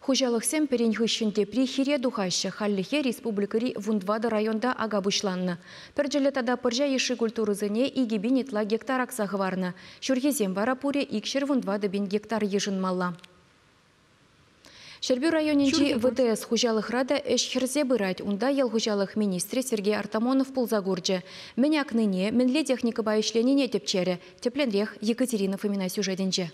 Хужалықсем перен хүшінде прихире духашы халлихе республикари Вундвада районда ага бұшланны. Пірджелетада пыржа еші культурызыне игебин етла гектар аксағы варны. Шүргезем варапуре икшір Вундвада бен гектар ежін малла. Шербю районенчи ВДС хужалық рада эш херзе бырать. Унда ел хужалық министре Сергей Артамонов пулзагурджи. Меняк ныне, менле техника байышленіне тепчері. Тепленрех Екатерина Фомина сюжетенче.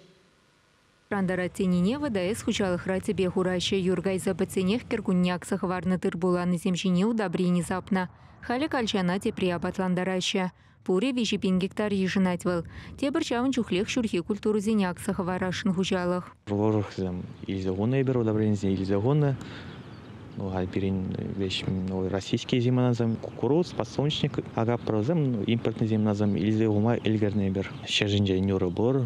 Рандара тенине ВДС хужалық ратебе хураща юргайза баценех кергунняк сахварны тырбуланы земшине удобрени запна. Халі кальчана тепри абатландараща. Пуре 5 гектар ежинатвал. Тебір чавын чухлех шурхи культуру зеняк сахварашын хужалық. Ворохзем ильзагоны беру удобрензне ильзагоны. Ну, альберин вещь российские зимоназам, кукуруз, подсолнечник, ага прозем, импортный зимоназам ильзагома эльгарный бер. Щажинджа нюры бор.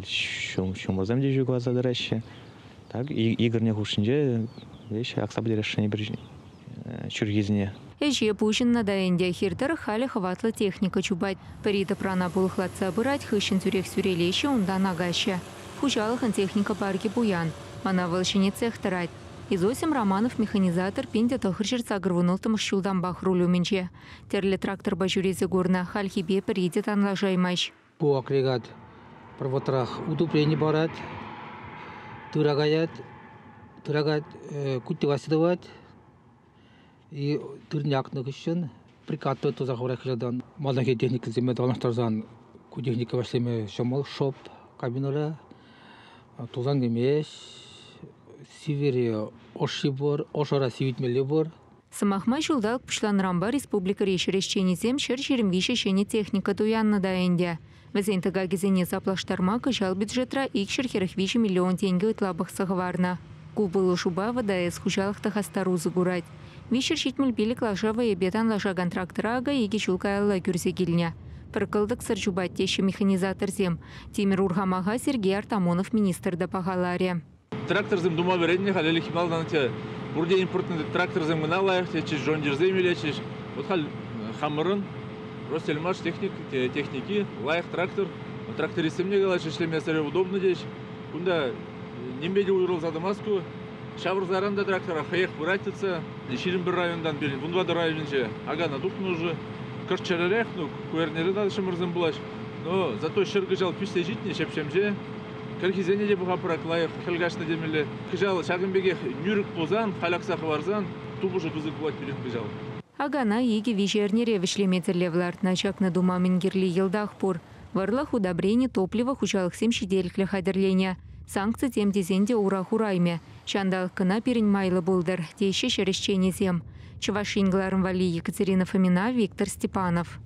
Шумозам дежу глаза дыраща. Так, игорне хушинже, вещь, аксабли решение бер чургизне. Эже пушин на даенде хиртер хали хватла техника чубать. Парита прана булхлатца бырать хыщин тюрех сюрелещи унда нагаща. Хужалыхан техника парки буян. Мана волшине цех тарать. Изосим Романов механизатор пенде тохыршерца грвунултым шулдан бахрулю менче. Терле трактор бажурезі горна хальхибе парите танлажаймаш. Бу агрегат проводрах удобрение барат, турагает, культивировать и турняк нагощен. Прикатывает то захворехлядан. Маленькие техники земли талантарзан, техника вашими шамал шоп кабинора, тузан гемеш, севере ошибор, ошара сивитмелебор. Самахма жулдал пушлан рамба республика решерещени зем шершеремгише шени техника туянна даенде. Везентага гизене заплаштарма кыжал бюджетра икшер херхвичи миллион тенге ытлабах сахварна. Кубылы шуба ВДС хужалых тахастару загурать. Вишер щитмуль билик лажава и бетан лажаган трактора ага еги чулка алла гюрзегильня. Пыркылдык сырчубать тещи механизатор зем. Тимир Урхамага Сергей Артамонов министр да пахаларе. Трактор зем дума вередне халели химал на те. Бурде импортный трактор зем гналаях те чиж жондер земеле чиж. Вот хал хамырын. Ростельмаш техники, лайх трактор. Трактористам не галаш, если мне стали удобно здесь. Куда немеди уйрол за Дамаску. Шавр заранда трактора хаях вратится. Ширим бір райондан бери. Вундвада районенче. Ага на тухну уже. Кырчарарях, ну куэрнері надо шамырзым булаш. Но зато шыргыжал пиште житне шепшемже. Кырхизене де буха пырак лайх хылгашны демеле. Кыжал шагынбеге нюрік позан, халяксақы варзан. Тубужы бызык булат берет кыжал. Агана еги вижернере вишлеметерлевларт начак на дума мингерли елдах пор. Варлах удобрение топлива хужалых сем шиделикле хадерленя. Санкции тем дезенде урахурайме. Шандал кына перень майлы булдыр. Тейші шерещене зем. Чувашингларым вали Екатерина Фомина, Виктор Степанов.